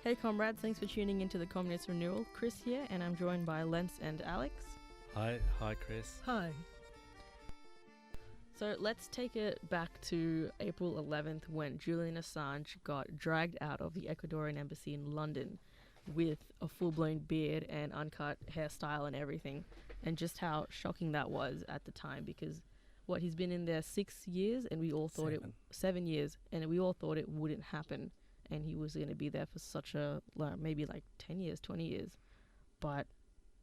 Hey comrades, thanks for tuning into the Communist Renewal. Criss here, and I'm joined by Lentz and Alex. Hi Chris. Hi. So let's take it back to April 11th when Julian Assange got dragged out of the Ecuadorian embassy in London with a full-blown beard and uncut hairstyle and everything, and just how shocking that was at the time because he's been in there 6 years and we all thought 7 years, and we all thought it wouldn't happen and he was going to be there for such a maybe like 10 years, 20 years. But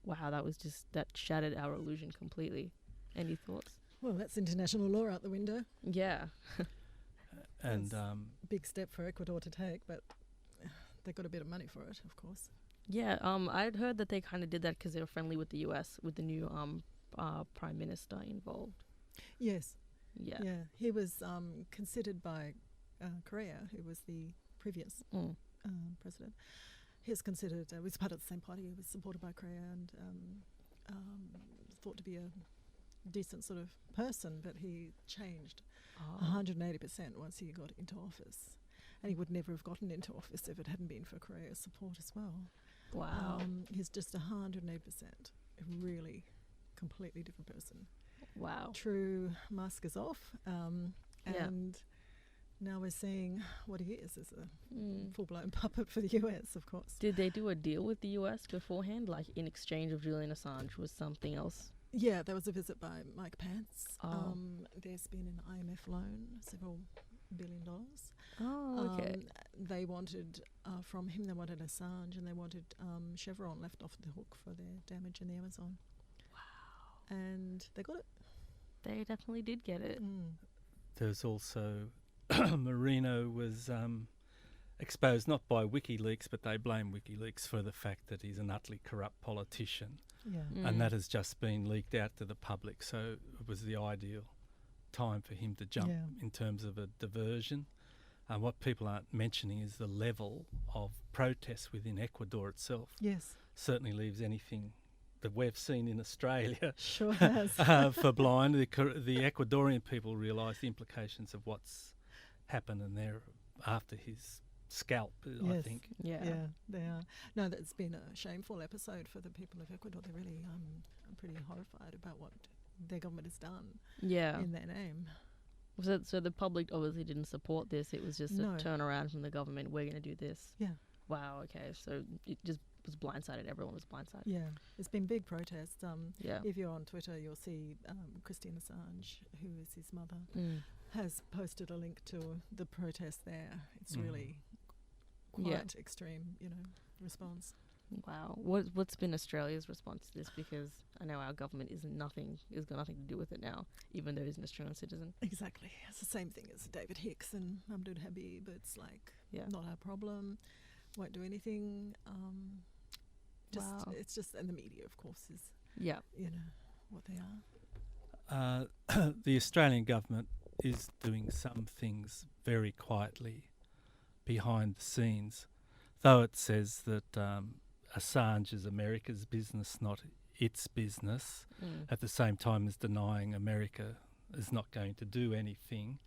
wow, that shattered our illusion completely. Any thoughts? Well, that's international law out the window. Yeah. And big step for Ecuador to take, but they got a bit of money for it, of course. Yeah, I'd heard that they kind of did that because they were friendly with the US, with the new prime minister involved. Yes. Yeah. Yeah. He was considered by Korea, who was the previous president. He was considered, was part of the same party. He was supported by Korea and thought to be a decent sort of person, but he changed 180% once he got into office. And he would never have gotten into office if it hadn't been for Korea's support as well. Wow. He's just 108%. A really completely different person. Wow. True mask is off. And now we're seeing what he is as a full-blown puppet for the US, of course. Did they do a deal with the US beforehand, like in exchange of Julian Assange was something else? Yeah, there was a visit by Mike Pence. Oh. There's been an IMF loan, several $1 billion. Oh, okay. They wanted, from him, they wanted Assange, and they wanted Chevron left off the hook for their damage in the Amazon. Wow. And they got it. They definitely did get it. there's also Marino was exposed not by WikiLeaks, but they blame WikiLeaks for the fact that he's an utterly corrupt politician. Yeah. And that has just been leaked out to the public, so it was the ideal time for him to jump in terms of a diversion. What people aren't mentioning is the level of protests within Ecuador itself. Yes. Certainly leaves anything that we've seen in Australia Sure has. for blind. The Ecuadorian people realise the implications of what's happened and they're after his scalp, I think. Yeah, they are. No, that's been a shameful episode for the people of Ecuador. They're really pretty horrified about what their government has done in their name. So the public obviously didn't support this. It was just a turnaround from the government. We're going to do this. Yeah. Wow, okay. So it just was blindsided. Everyone was blindsided. Yeah. It's been big protests. Yeah. If you're on Twitter, you'll see Criss and Alex, who is his mother, has posted a link to the protest there. It's really quite extreme, response. Wow. What's been Australia's response to this? Because I know our government has got nothing to do with it now, even though he's an Australian citizen. Exactly. It's the same thing as David Hicks and Mahmoud Habib. It's like not our problem. Won't do anything. It's just, and the media, of course, is what they are. The Australian government is doing some things very quietly behind the scenes, though it says that Assange is America's business, not its business, at the same time as denying America is not going to do anything,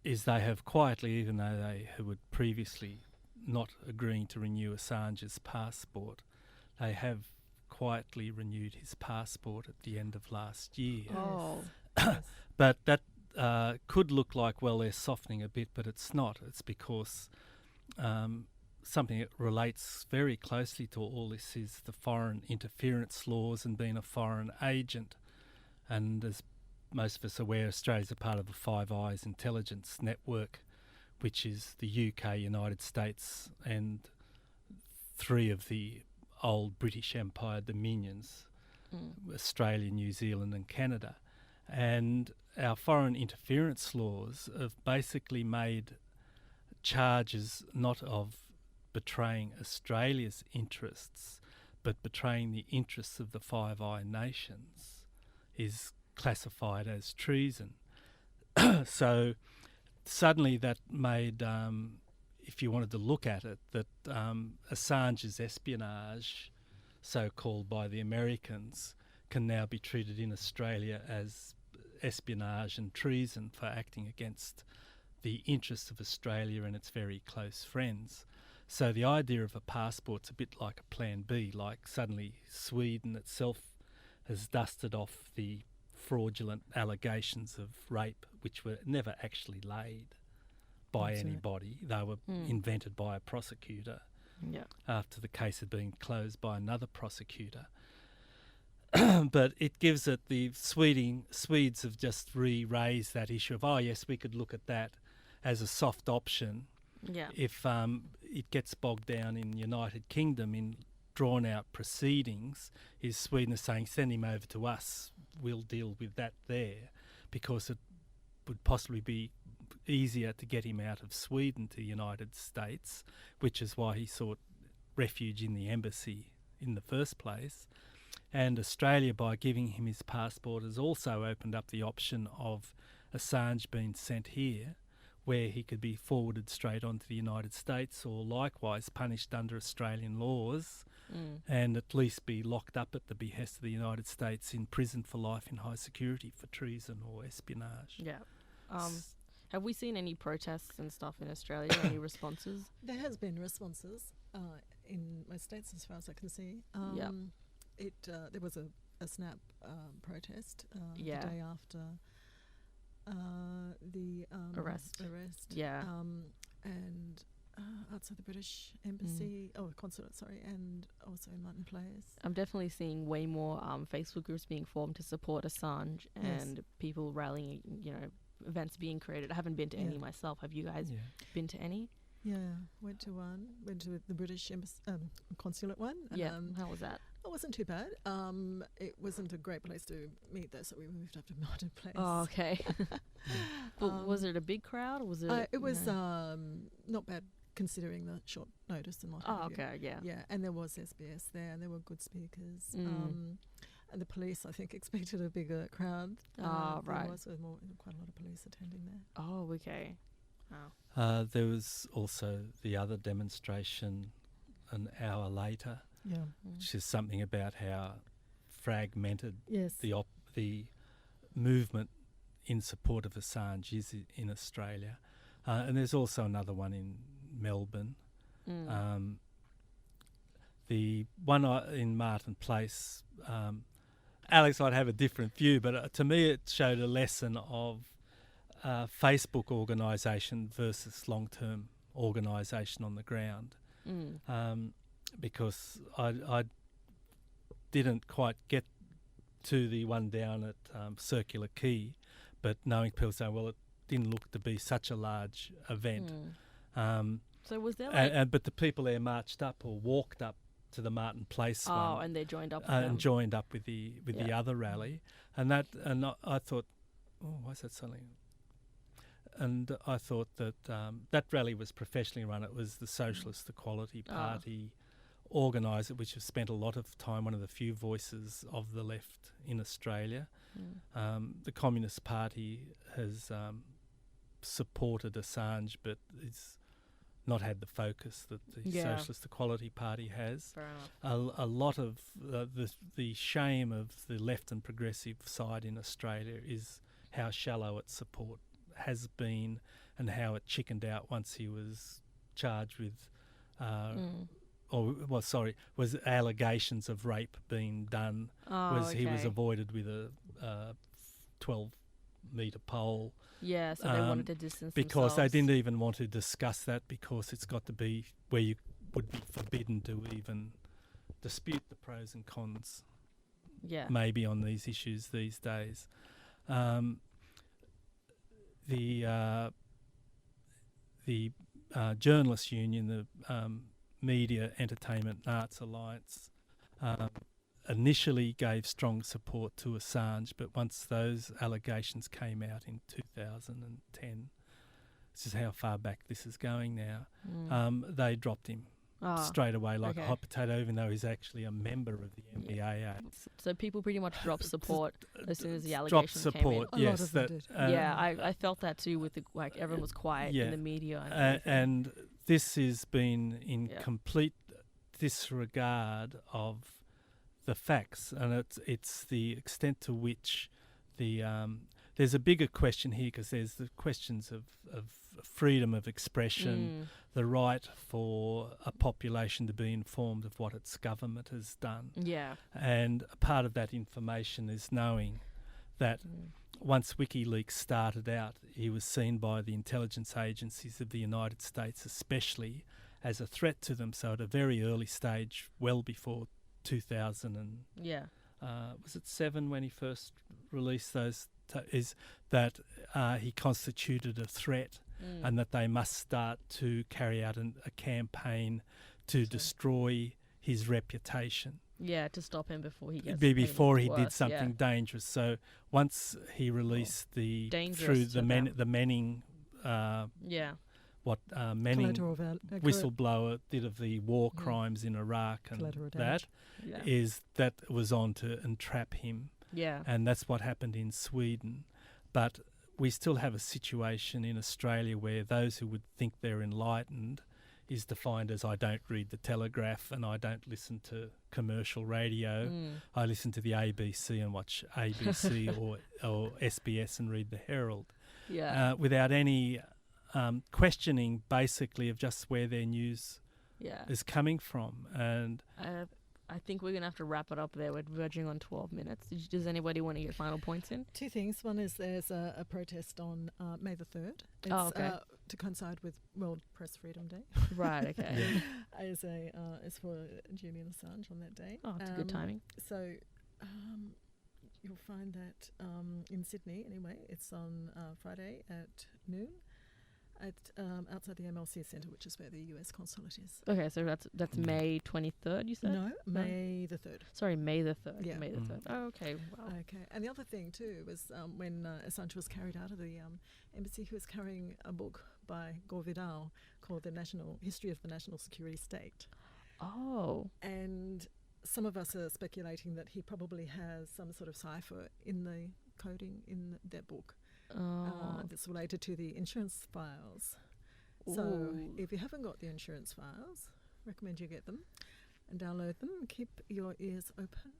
is they have quietly, even though they would previously not agreeing to renew Assange's passport, they have quietly renewed his passport at the end of last year. Oh. But that could look like, well, they're softening a bit, but it's not. It's because something that relates very closely to all this is the foreign interference laws and being a foreign agent. And as most of us are aware, Australia's a part of the Five Eyes intelligence network, which is the UK, United States, and 3 of the old British Empire dominions, Australia, New Zealand and Canada. And our foreign interference laws have basically made charges not of betraying Australia's interests, but betraying the interests of the Five Eyes nations is classified as treason. So suddenly that made, if you wanted to look at it, that Assange's espionage, so-called by the Americans, can now be treated in Australia as espionage and treason for acting against the interests of Australia and its very close friends. So the idea of a passport's a bit like a plan B, like suddenly Sweden itself has dusted off the fraudulent allegations of rape, which were never actually laid by That's right. anybody. They were invented by a prosecutor after the case had been closed by another prosecutor. But it gives it, the Swedes have just re-raised that issue of, oh yes, we could look at that as a soft option if it gets bogged down in the United Kingdom in drawn-out proceedings. Is Sweden is saying, send him over to us, we'll deal with that there, because it would possibly be easier to get him out of Sweden to the United States, which is why he sought refuge in the embassy in the first place. And Australia, by giving him his passport, has also opened up the option of Assange being sent here, where he could be forwarded straight on to the United States, or likewise punished under Australian laws and at least be locked up at the behest of the United States in prison for life in high security for treason or espionage. Yeah. Have we seen any protests and stuff in Australia? Any responses? There has been responses in most states, as far as I can see. There was a snap protest the day after the arrest. Yeah. And outside the British Embassy, consulate, and also in Martin Place. I'm definitely seeing way more Facebook groups being formed to support Assange and people rallying, events being created. I haven't been to any myself. Have you guys been to any? Yeah, went to one. Went to the British consulate one. How was that? It wasn't too bad. It wasn't a great place to meet though, so we moved up to Martin Place. Oh, okay. But was it a big crowd, or was it? It was not bad considering the short notice and what have you. Okay, yeah. Yeah, and there was SBS there, and there were good speakers. And the police, I think, expected a bigger crowd. Right. There was quite a lot of police attending there. Oh, okay. Wow. There was also the other demonstration an hour later, which is something about how fragmented the movement in support of Assange is in Australia. And there's also another one in Melbourne. The one in Martin Place, Alex, I'd have a different view, but to me it showed a lesson of Facebook organisation versus long-term organisation on the ground. Because I didn't quite get to the one down at Circular Quay, but knowing people say, well, it didn't look to be such a large event. So was there but the people there marched up or walked up to the Martin Place one. Oh, and they joined up with them. And joined up with the other rally. And I thought, why is that something? And I thought that that rally was professionally run. It was the Socialist Equality Party organised it, which has spent a lot of time, one of the few voices of the left in Australia. The Communist Party has supported Assange, but it's not had the focus that the Socialist Equality Party has. Fair enough. A lot of the shame of the left and progressive side in Australia is how shallow its support has been and how it chickened out once he was charged with was allegations of rape being done. He was avoided with a 12-metre pole. Yeah, so they wanted to distance because themselves. They didn't even want to discuss that, because it's got to be where you would be forbidden to even dispute the pros and cons. Yeah, maybe on these issues these days. The Journalists Union, the Media, Entertainment and Arts Alliance, initially gave strong support to Assange, but once those allegations came out in 2010, this is how far back this is going now, they dropped him straight away like a hot potato, even though he's actually a member of the MBAA. So people pretty much dropped support as soon as the allegations came in. Yes, I felt that too. With everyone was quiet in the media, and this has been in complete disregard of the facts, and it's the extent to which there's a bigger question here, because there's the questions of freedom of expression, the right for a population to be informed of what its government has done. Yeah. And a part of that information is knowing that once WikiLeaks started out, he was seen by the intelligence agencies of the United States especially as a threat to them. So at a very early stage, well before 2000 and was it 7 when he first released those, is that he constituted a threat and that they must start to carry out a campaign to destroy his reputation. Yeah, to stop him before he gets before he worse, did something dangerous. So once he released the Manning Manning whistleblower did of the war crimes in Iraq, and that was on to entrap him. Yeah. And that's what happened in Sweden. But we still have a situation in Australia where those who would think they're enlightened is defined as I don't read the Telegraph and I don't listen to commercial radio. I listen to the ABC and watch ABC or SBS and read the Herald. Yeah. Without any questioning, basically, of just where their news is coming from. And I think we're going to have to wrap it up there. We're verging on 12 minutes. Does anybody want to get final points in? 2 things. One is there's a protest on May the 3rd. It's to coincide with World Press Freedom Day. Right, okay. It's for Julian Assange on that day. Oh, it's good timing. So you'll find that in Sydney, anyway. It's on Friday at noon. Outside the MLC Centre, which is where the US consulate is. Okay, so that's May 23rd, you said? No, May the 3rd. Sorry, May the 3rd. Yeah. May the 3rd. Oh, okay. Wow. Okay, and the other thing too was when Assange was carried out of the embassy, he was carrying a book by Gore Vidal called The History of the National Security State. Oh. And some of us are speculating that he probably has some sort of cipher in the coding in that book. That's related to the insurance files. So if you haven't got the insurance files, recommend you get them and download them. Keep your ears open.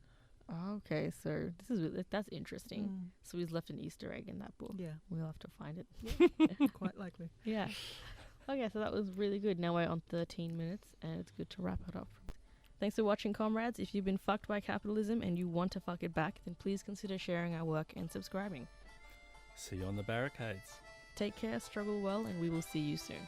Okay, so that's interesting. So he's left an Easter egg in that book. Yeah. We'll have to find it. Yeah, quite likely. Yeah. Okay, so that was really good. Now we're on 13 minutes and it's good to wrap it up. Thanks for watching, comrades. If you've been fucked by capitalism and you want to fuck it back, then please consider sharing our work and subscribing. See you on the barricades. Take care, struggle well, and we will see you soon.